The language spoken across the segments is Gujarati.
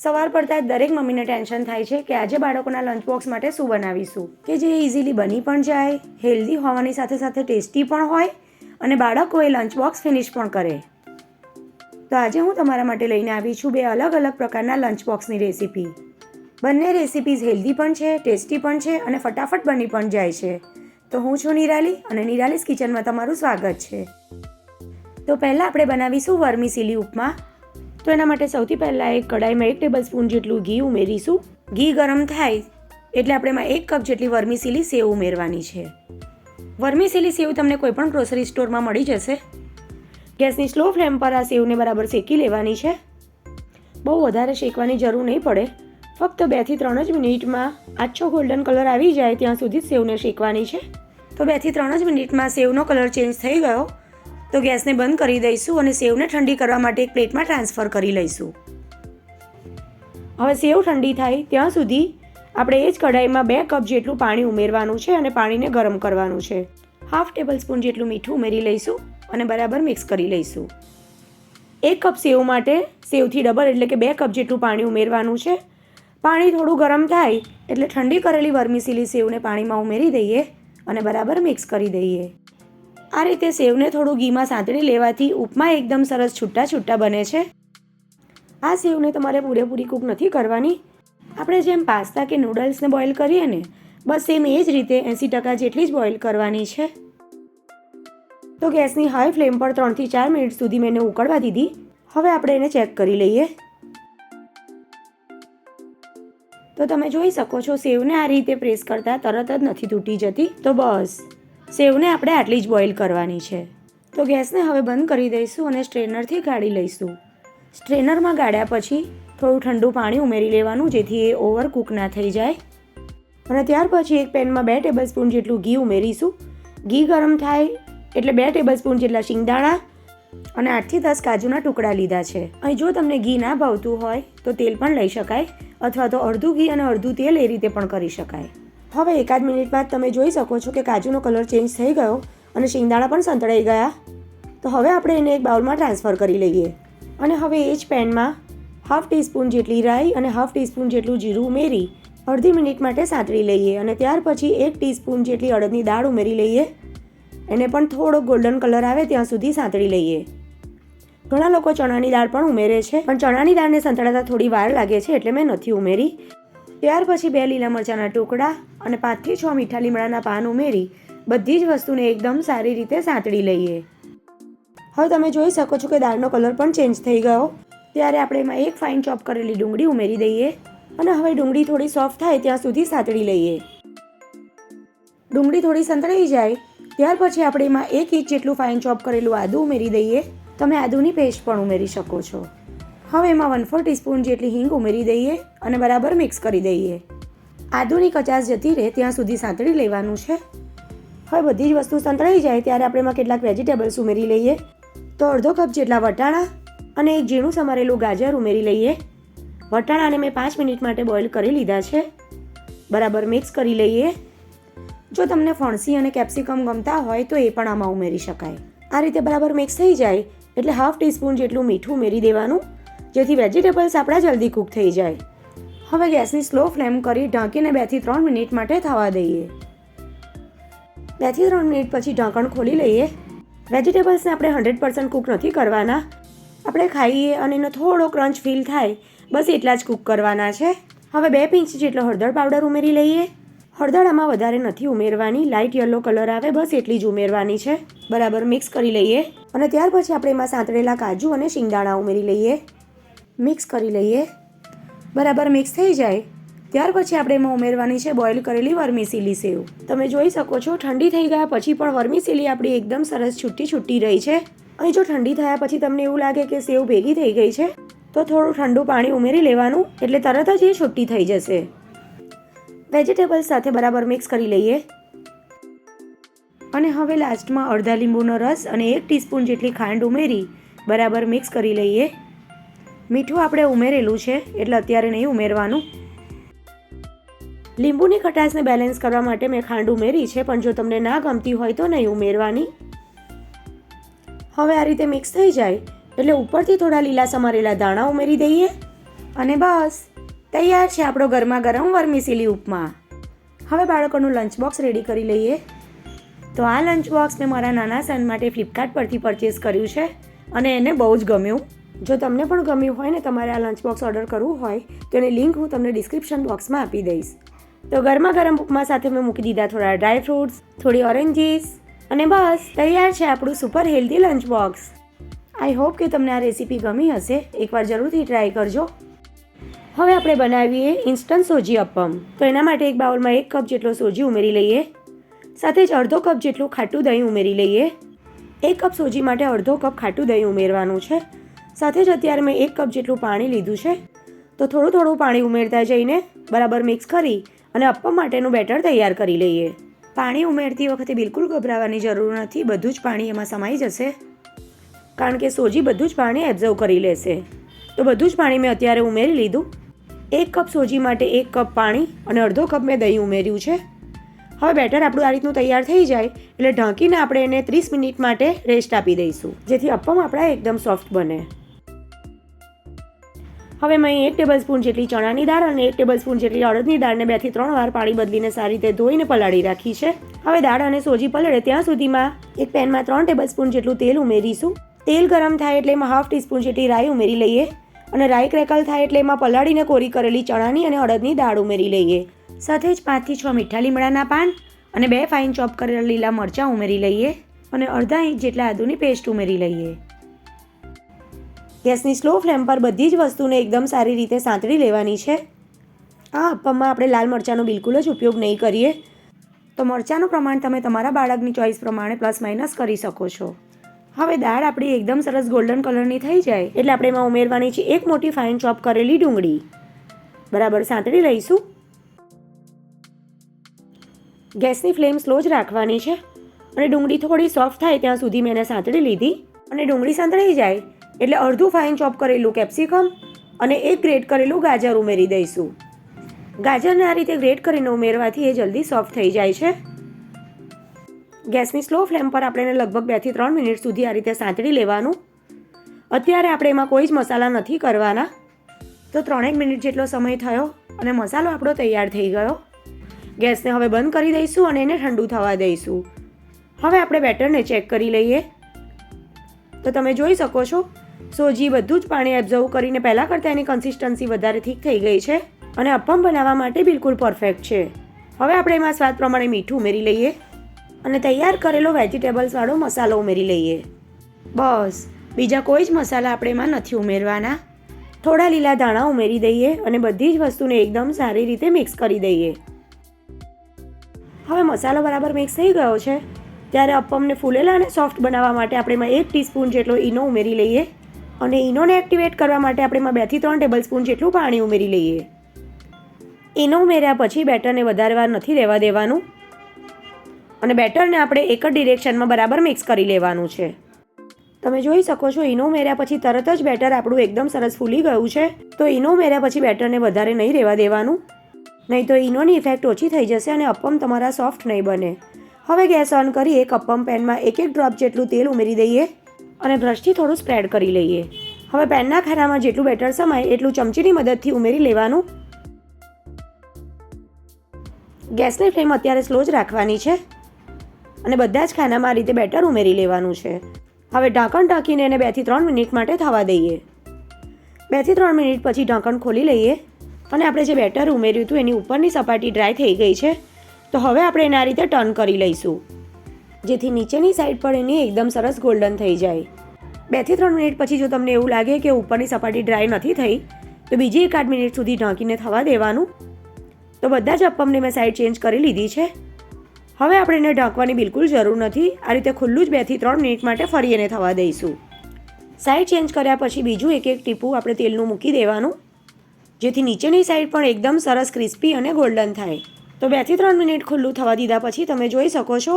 સવાર પડતાં દરેક મમ્મીને ટેન્શન થાય છે કે આજે બાળકોના લંચ બોક્સ માટે શું બનાવીશું કે જે ઇઝીલી બની પણ જાય, હેલ્ધી હોવાની સાથે સાથે ટેસ્ટી પણ હોય અને બાળકો એ લંચ બોક્સ ફિનિશ પણ કરે. તો આજે હું તમારા માટે લઈને આવી છું 2 અલગ અલગ પ્રકારના લંચ બોક્સની રેસીપી. બંને રેસીપીઝ હેલ્ધી પણ છે, ટેસ્ટી પણ છે અને ફટાફટ બની પણ જાય છે. તો હું છું નિરાલી અને નિરાલીસ કિચનમાં તમારું સ્વાગત છે. તો પહેલાં આપણે બનાવીશું વર્મીસિલી ઉપમા. તો એના માટે સૌથી પહેલાં એક કડાઈમાં 1 ટેબલસ્પૂન જેટલું ઘી ઉમેરીશું. ઘી ગરમ થાય એટલે આપણે એમાં 1 કપ જેટલી વર્મીસિલી સેવ ઉમેરવાની છે. વર્મીસિલી સેવ તમને કોઈ પણ ગ્રોસરી સ્ટોરમાં મળી જશે. ગેસની સ્લો ફ્લેમ પર આ સેવને બરાબર શેકી લેવાની છે. બહુ વધારે શેકવાની જરૂર નહીં પડે, ફક્ત 2 થી 3 જ મિનિટમાં આછો ગોલ્ડન કલર આવી જાય ત્યાં સુધી સેવને શેકવાની છે. તો 2 થી 3 જ મિનિટમાં સેવનો કલર ચેન્જ થઈ ગયો તો ગેસને બંધ કરી દઈશું અને સેવને ઠંડી કરવા માટે એક પ્લેટમાં ટ્રાન્સફર કરી લઈશું. હવે સેવ ઠંડી થાય ત્યાં સુધી આપણે એ જ કઢાઈમાં 2 કપ જેટલું પાણી ઉમેરવાનું છે અને પાણીને ગરમ કરવાનું છે. 1/2 ટેબલસ્પૂન જેટલું મીઠું ઉમેરી લઈશું અને બરાબર મિક્સ કરી લઈશું. 1 કપ સેવ માટે સેવથી ડબલ એટલે કે 2 કપ જેટલું પાણી ઉમેરવાનું છે. પાણી થોડું ગરમ થાય એટલે ઠંડી કરેલી વર્મીસિલી સેવને પાણીમાં ઉમેરી દઈએ અને બરાબર મિક્સ કરી દઈએ. આ રીતે સેવને થોડું ઘીમાં સાંતળી લેવાથી ઉપમા એકદમ સરસ છૂટા છૂટા બને છે. આ સેવને તમારે પૂરેપૂરી કૂક નથી કરવાની. આપણે જેમ પાસ્તા કે નૂડલ્સને બોઇલ કરીએ ને, બસ સેમ એ જ રીતે 80% જેટલી જ બોઇલ કરવાની છે. તો ગેસની હાઈ ફ્લેમ પર 3 થી 4 મિનિટ સુધી મેં એને ઉકળવા દીધી. હવે આપણે એને ચેક કરી લઈએ. તો તમે જોઈ શકો છો સેવને આ રીતે પ્રેસ કરતાં તરત જ નથી તૂટી જતી. તો બસ સેવને આપણે આટલી જ બોઇલ કરવાની છે. તો ગેસને હવે બંધ કરી દઈશું અને સ્ટ્રેનરથી ગાળી લઈશું. સ્ટ્રેનરમાં ગાળ્યા પછી થોડું ઠંડુ પાણી ઉમેરી લેવાનું જેથી એ ઓવરકુક ના થઈ જાય. અને ત્યાર પછી એક પેનમાં 2 ટેબલસ્પૂન જેટલું ઘી ઉમેરીશું. ઘી ગરમ થાય એટલે 2 ટેબલસ્પૂન જેટલા શિંગદાણા અને 8 થી 10 કાજુના ટુકડા લીધા છે. અહીં જો તમને ઘી ના ભાવતું હોય તો તેલ પણ લઈ શકાય અથવા તો અડધું ઘી અને અડધું તેલ એ રીતે પણ કરી શકાય. હવે એકાદ મિનિટ બાદ તમે જોઈ શકો છો કે કાજુનો કલર ચેન્જ થઈ ગયો અને શિંગદાણા પણ સંતળાઈ ગયા. તો હવે આપણે એને એક બાઉલમાં ટ્રાન્સફર કરી લઈએ અને હવે એ જ પેનમાં 1/2 ટીસ્પૂન જેટલી રાઈ અને 1/2 ટીસ્પૂન જેટલું જીરું ઉમેરી અડધી મિનિટ માટે સાંતળી લઈએ અને ત્યાર પછી 1 ટીસ્પૂન જેટલી અડદની દાળ ઉમેરી લઈએ. એને પણ થોડો ગોલ્ડન કલર આવે ત્યાં સુધી સાંતળી લઈએ. ઘણા લોકો ચણાની દાળ પણ ઉમેરે છે, પણ ચણાની દાળને સંતળાતા થોડી વાર લાગે છે એટલે મેં નથી ઉમેરી. ત્યાર પછી 2 લીલા મરચાંના ટુકડા અને 5 થી 6 મીઠા લીમડાના પાન ઉમેરી બધી જ વસ્તુને એકદમ સારી રીતે સાંતળી લઈએ. હવે તમે જોઈ શકો છો કે દાળનો કલર પણ ચેન્જ થઈ ગયો. ત્યારે આપણે એમાં એક ફાઇન ચોપ કરેલી ડુંગળી ઉમેરી દઈએ અને હવે ડુંગળી થોડી સોફ્ટ થાય ત્યાં સુધી સાંતળી લઈએ. ડુંગળી થોડી સંતળાઈ જાય ત્યાર પછી આપણે એમાં 1 ઇંચ જેટલું ફાઇન ચોપ કરેલું આદું ઉમેરી દઈએ. તમે આદુની પેસ્ટ પણ ઉમેરી શકો છો. હવે એમાં 1/4 ટીસ્પૂન જેટલી હિંગ ઉમેરી દઈએ અને બરાબર મિક્સ કરી દઈએ. આદુની કચાશ જતી રહે ત્યાં સુધી સાંતળી લેવાનું છે. હવે બધી જ વસ્તુ સંતળાઈ જાય ત્યારે આપણે એમાં કેટલાક વેજીટેબલ્સ ઉમેરી લઈએ. તો અડધો કપ જેટલા વટાણા અને એક ઝીણું સમારેલું ગાજર ઉમેરી લઈએ. વટાણાને મેં 5 મિનિટ માટે બોઇલ કરી લીધા છે. બરાબર મિક્સ કરી લઈએ. જો તમને ફણસી અને કેપ્સિકમ ગમતા હોય તો એ પણ આમાં ઉમેરી શકાય. આ રીતે બરાબર મિક્સ થઈ જાય એટલે 1/2 ટીસ્પૂન જેટલું મીઠું ઉમેરી દેવાનું જેથી વેજીટેબલ્સ આપણા જલ્દી કૂક થઈ જાય. હવે ગેસની સ્લો ફ્લેમ કરી ઢાંકીને 2 થી 3 મિનિટ માટે થવા દઈએ. 2 થી 3 મિનિટ પછી ઢાંકણ ખોલી લઈએ. વેજીટેબલ્સને આપણે 100% કૂક નથી કરવાના. આપણે ખાઈએ અને એનો થોડો ક્રંચ ફીલ થાય બસ એટલા જ કૂક કરવાના છે. હવે 2 પિંચ જેટલો હળદર પાવડર ઉમેરી લઈએ. હળદર આમાં વધારે નથી ઉમેરવાની, લાઇટ યલો કલર આવે બસ એટલી જ ઉમેરવાની છે. બરાબર મિક્સ કરી લઈએ અને ત્યાર પછી આપણે એમાં સાંતળેલા કાજુ અને શિંગદાણા ઉમેરી લઈએ. મિક્સ કરી લઈએ. બરાબર મિક્સ થઈ જાય ત્યાર પછી આપણે એમાં ઉમેરવાની છે બોઇલ કરેલી વર્મીસિલી સેવ. તમે જોઈ શકો છો ઠંડી થઈ ગયા પછી પણ વર્મીસિલી આપણી એકદમ સરસ છૂટી છૂટી રહી છે. અહીં જો ઠંડી થયા પછી તમને એવું લાગે કે સેવ ભેગી થઈ ગઈ છે તો થોડું ઠંડુ પાણી ઉમેરી લેવાનું એટલે તરત જ એ છૂટી થઈ જશે. વેજીટેબલ્સ સાથે બરાબર મિક્સ કરી લઈએ અને હવે લાસ્ટમાં અડધા લીંબુનો રસ અને 1 ટીસ્પૂન જેટલી ખાંડ ઉમેરી બરાબર મિક્સ કરી લઈએ. મીઠું આપણે ઉમેરેલું છે એટલે અત્યારે નહીં ઉમેરવાનું. લીંબુની ખટાશને બેલેન્સ કરવા માટે મેં ખાંડ ઉમેરી છે, પણ જો તમને ના ગમતી હોય તો નહીં ઉમેરવાની. હવે આ રીતે મિક્સ થઈ જાય એટલે ઉપરથી થોડા લીલા સમારેલા દાણા ઉમેરી દઈએ અને બસ તૈયાર છે આપણો ગરમા ગરમ વર્મિસેલી ઉપમા. હવે બાળકોનું લંચ બોક્સ રેડી કરી લઈએ. તો આ લંચ બોક્સ મેં મારા નાના સન માટે ફ્લિપકાર્ટ પરથી પરચેસ કર્યું છે અને એને બહુ જ ગમ્યું. જો તમને પણ ગમ્યું હોય ને તમારે આ લંચ બોક્સ ઓર્ડર કરવું હોય તો એની લિંક હું તમને ડિસ્ક્રિપ્શન બોક્સમાં આપી દઈશ. તો ગરમા ગરમ ઉપમા સાથે મેં મૂકી દીધા થોડા ડ્રાય ફ્રૂટ્સ, થોડી ઓરેન્જીસ અને બસ તૈયાર છે આપણું super healthy lunch box. I hope કે તમને આ રેસીપી ગમી હશે. એકવાર જરૂરથી ટ્રાય કરજો. હવે આપણે બનાવીએ ઇન્સ્ટન્ટ સોજી અપ્પમ. તો એના માટે એક બાઉલમાં 1 કપ જેટલો સોજી ઉમેરી લઈએ. સાથે જ અડધો કપ જેટલું ખાટું દહીં ઉમેરી લઈએ. 1 કપ સોજી માટે અડધો કપ ખાટું દહીં ઉમેરવાનું છે. સાથે જ અત્યારે મેં 1 કપ જેટલું પાણી લીધું છે. તો થોડું થોડું પાણી ઉમેરતા જઈને બરાબર મિક્સ કરી અને અપ્પમ માટેનું બેટર તૈયાર કરી લઈએ. પાણી ઉમેરતી વખતે બિલકુલ ગભરાવાની જરૂર નથી. બધું જ પાણી એમાં સમાઈ જશે કારણ કે સોજી બધું જ પાણી એબ્ઝર્વ કરી લેશે. તો બધું જ પાણી મેં અત્યારે ઉમેરી લીધું. 1 કપ સોજી માટે 1 કપ પાણી અને અડધો કપ મેં દહીં ઉમેર્યું છે. હવે બેટર આપણું આ રીતનું તૈયાર થઈ જાય એટલે ઢાંકીને આપણે એને 30 મિનિટ માટે રેસ્ટ આપી દઈશું, જેથી અપ્પમ આપણા એકદમ સોફ્ટ બને. હવે મેં 1 ટેબલસ્પૂન જેટલી ચણાની દાળ અને 1 ટેબલસ્પૂન જેટલી અડદની દાળને 2 થી 3 વાર પાણી બદલીને સારી રીતે ધોઈને પલાળી રાખી છે. હવે દાળ અને સોજી પલળે ત્યાં સુધીમાં એક પેનમાં 3 ટેબલસ્પૂન જેટલું તેલ ઉમેરીશું. તેલ ગરમ થાય એટલે એમાં 1/2 ટીસ્પૂન જેટલી રાઈ ઉમેરી લઈએ અને રાઈ ક્રેકલ થાય એટલે એમાં પલાળીને કોરી કરેલી ચણાની અને અડદની દાળ ઉમેરી લઈએ. સાથે જ 5 થી 6 મીઠા લીમડાના પાન અને 2 ફાઇન ચોપ કરેલા લીલા મરચાં ઉમેરી લઈએ અને અડધા ઇંચ જેટલા આદુની પેસ્ટ ઉમેરી લઈએ. ગેસની સ્લો ફ્લેમ પર બધી જ વસ્તુને એકદમ સારી રીતે સાંતળી લેવાની છે. આ અપ્પમમાં આપણે લાલ મરચાંનો બિલકુલ જ ઉપયોગ નહીં કરીએ. તો મરચાંનું પ્રમાણ તમે તમારા બાળકની ચોઈસ પ્રમાણે પ્લસ માઇનસ કરી શકો છો. હવે દાળ આપણી એકદમ સરસ ગોલ્ડન કલરની થઈ જાય એટલે આપણે એમાં ઉમેરવાની છે 1 મોટી ફાઇન ચોપ કરેલી ડુંગળી. બરાબર સાંતળી લઈશું. ગેસની ફ્લેમ સ્લો જ રાખવાની છે અને ડુંગળી થોડી સોફ્ટ થાય ત્યાં સુધી મેં એને સાંતળી લીધી. અને ડુંગળી સાંતળી જાય એટલે અડધું ફાઇન ચોપ કરેલું કેપ્સિકમ અને 1 ગ્રેટ કરેલું ગાજર ઉમેરી દઈશું. ગાજરને આ રીતે ગ્રેટ કરીને ઉમેરવાથી એ જલ્દી સોફ્ટ થઈ જાય છે. ગેસની સ્લો ફ્લેમ પર આપણે એને લગભગ 2 થી 3 મિનિટ સુધી આ રીતે સાંતળી લેવાનું. અત્યારે આપણે એમાં કોઈ જ મસાલા નથી કરવાના. તો 3 મિનિટ જેટલો સમય થયો અને મસાલો આપણો તૈયાર થઈ ગયો. ગેસને હવે બંધ કરી દઈશું અને એને ઠંડુ થવા દઈશું. હવે આપણે બેટરને ચેક કરી લઈએ. તો તમે જોઈ શકો છો સોજી બધું જ પાણી એબ્ઝર્વ કરીને પહેલાં કરતાં એની કન્સિસ્ટન્સી વધારે ઠીક થઈ ગઈ છે અને અપ્પમ બનાવવા માટે બિલકુલ પરફેક્ટ છે. હવે આપણે એમાં સ્વાદ પ્રમાણે મીઠું ઉમેરી લઈએ અને તૈયાર કરેલો વેજીટેબલ્સવાળો મસાલો ઉમેરી લઈએ. બસ બીજા કોઈ જ મસાલા આપણે એમાં નથી ઉમેરવાના. થોડા લીલા ધાણા ઉમેરી દઈએ અને બધી જ વસ્તુને એકદમ સારી રીતે મિક્સ કરી દઈએ. હવે મસાલો બરાબર મિક્સ થઈ ગયો છે ત્યારે અપ્પમને ફૂલેલા અને સોફ્ટ બનાવવા માટે આપણે એમાં 1 ટીસ્પૂન જેટલો ઈનો ઉમેરી લઈએ અને ઈનોને એક્ટિવેટ કરવા માટે આપણે એમાં 2 થી 3 ટેબલસ્પૂન જેટલું પાણી ઉમેરી લઈએ. ઈનો ઉમેર્યા પછી બેટરને વધારે વાર નથી રહેવા દેવાનું અને બેટરને આપણે એક જ ડિરેક્શનમાં બરાબર મિક્સ કરી લેવાનું છે. તમે જોઈ શકો છો ઈનો ઉમેર્યા પછી તરત જ બેટર આપણું એકદમ સરસ ફૂલી ગયું છે. તો ઈનો ઉમેર્યા પછી બેટરને વધારે નહીં રહેવા દેવાનું, નહીં તો ઈનોની ઇફેક્ટ ઓછી થઈ જશે અને અપ્પમ તમારા સોફ્ટ નહીં બને. હવે ગેસ ઓન કરી એક અપ્પમ પેનમાં 1 ડ્રોપ જેટલું તેલ ઉમેરી દઈએ અને બ્રશથી થોડું સ્પ્રેડ કરી લઈએ. હવે પેનના ખાનામાં જેટલું બેટર સમાય એટલું ચમચીની મદદથી ઉમેરી લેવાનું. ગેસની ફ્લેમ અત્યારે સ્લો જ રાખવાની છે અને બધા જ ખાનામાં આ રીતે બેટર ઉમેરી લેવાનું છે. હવે ઢાંકણ ઢાંકીને એને 2 થી 3 મિનિટ માટે થવા દઈએ. 2 થી 3 મિનિટ પછી ઢાંકણ ખોલી લઈએ અને આપણે જે બેટર ઉમેર્યું હતું એની ઉપરની સપાટી ડ્રાય થઈ ગઈ છે. તો હવે આપણે એને આ રીતે ટર્ન કરી લઈશું જેથી નીચેની સાઈડ પર એની એકદમ સરસ ગોલ્ડન થઈ જાય. 2 થી 3 મિનિટ પછી જો તમને એવું લાગે કે ઉપરની સપાટી ડ્રાય નથી થઈ તો બીજી 1-8 મિનિટ સુધી ઢાંકીને થવા દેવાનું. તો બધા જ અપ્પમને મેં સાઈડ ચેન્જ કરી લીધી છે. હવે આપણે એને ઢાંકવાની બિલકુલ જરૂર નથી. આ રીતે ખુલ્લું જ 2 થી 3 મિનિટ માટે ફરી એને થવા દઈશું. સાઈડ ચેન્જ કર્યા પછી બીજું એક ટીપું આપણે તેલનું મૂકી દેવાનું જેથી નીચેની સાઈડ પણ એકદમ સરસ ક્રિસ્પી અને ગોલ્ડન થાય. તો 2 થી 3 મિનિટ ખુલ્લું થવા દીધા પછી તમે જોઈ શકો છો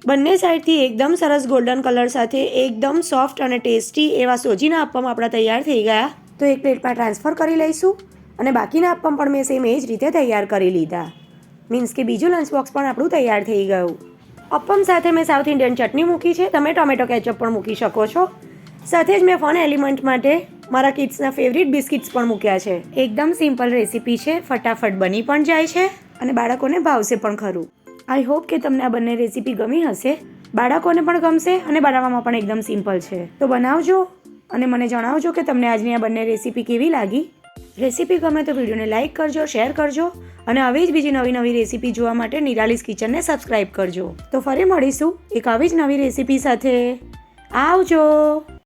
બંને સાઈડથી એકદમ સરસ ગોલ્ડન કલર સાથે એકદમ સોફ્ટ અને ટેસ્ટી એવા સોજીના અપ્પમ આપણા તૈયાર થઈ ગયા. તો એક પ્લેટમાં ટ્રાન્સફર કરી લઈશું અને બાકીના અપ્પમ પણ મેં સેમ એ જ રીતે તૈયાર કરી લીધા. મીન્સ કે બીજું લંચ બોક્સ પણ આપણું તૈયાર થઈ ગયું. અપ્પમ સાથે મેં સાઉથ ઇન્ડિયન ચટણી મૂકી છે. તમે ટોમેટો કેચઅપ પણ મૂકી શકો છો. સાથે જ મેં ફન એલિમેન્ટ માટે મારા કિડ્સના ફેવરિટ બિસ્કિટ્સ પણ મૂક્યા છે. એકદમ સિમ્પલ રેસીપી છે, ફટાફટ બની પણ જાય છે અને બાળકોને ભાવશે પણ ખરું. આઈ હોપ કે તમને આ બંને રેસીપી ગમી હશે. બાળકોને પણ ગમશે અને બનાવવામાં પણ એકદમ સિમ્પલ છે. તો બનાવજો અને મને જણાવજો કે તમને આજની આ બંને રેસીપી કેવી લાગી. રેસીપી ગમે તો વિડીયોને લાઇક કરજો, શેર કરજો અને આવી જ બીજી નવી રેસીપી જોવા માટે નિરાલીસ કિચનને સબસ્ક્રાઇબ કરજો. તો ફરી મળીશું એક આવી જ નવી રેસીપી સાથે. આવજો.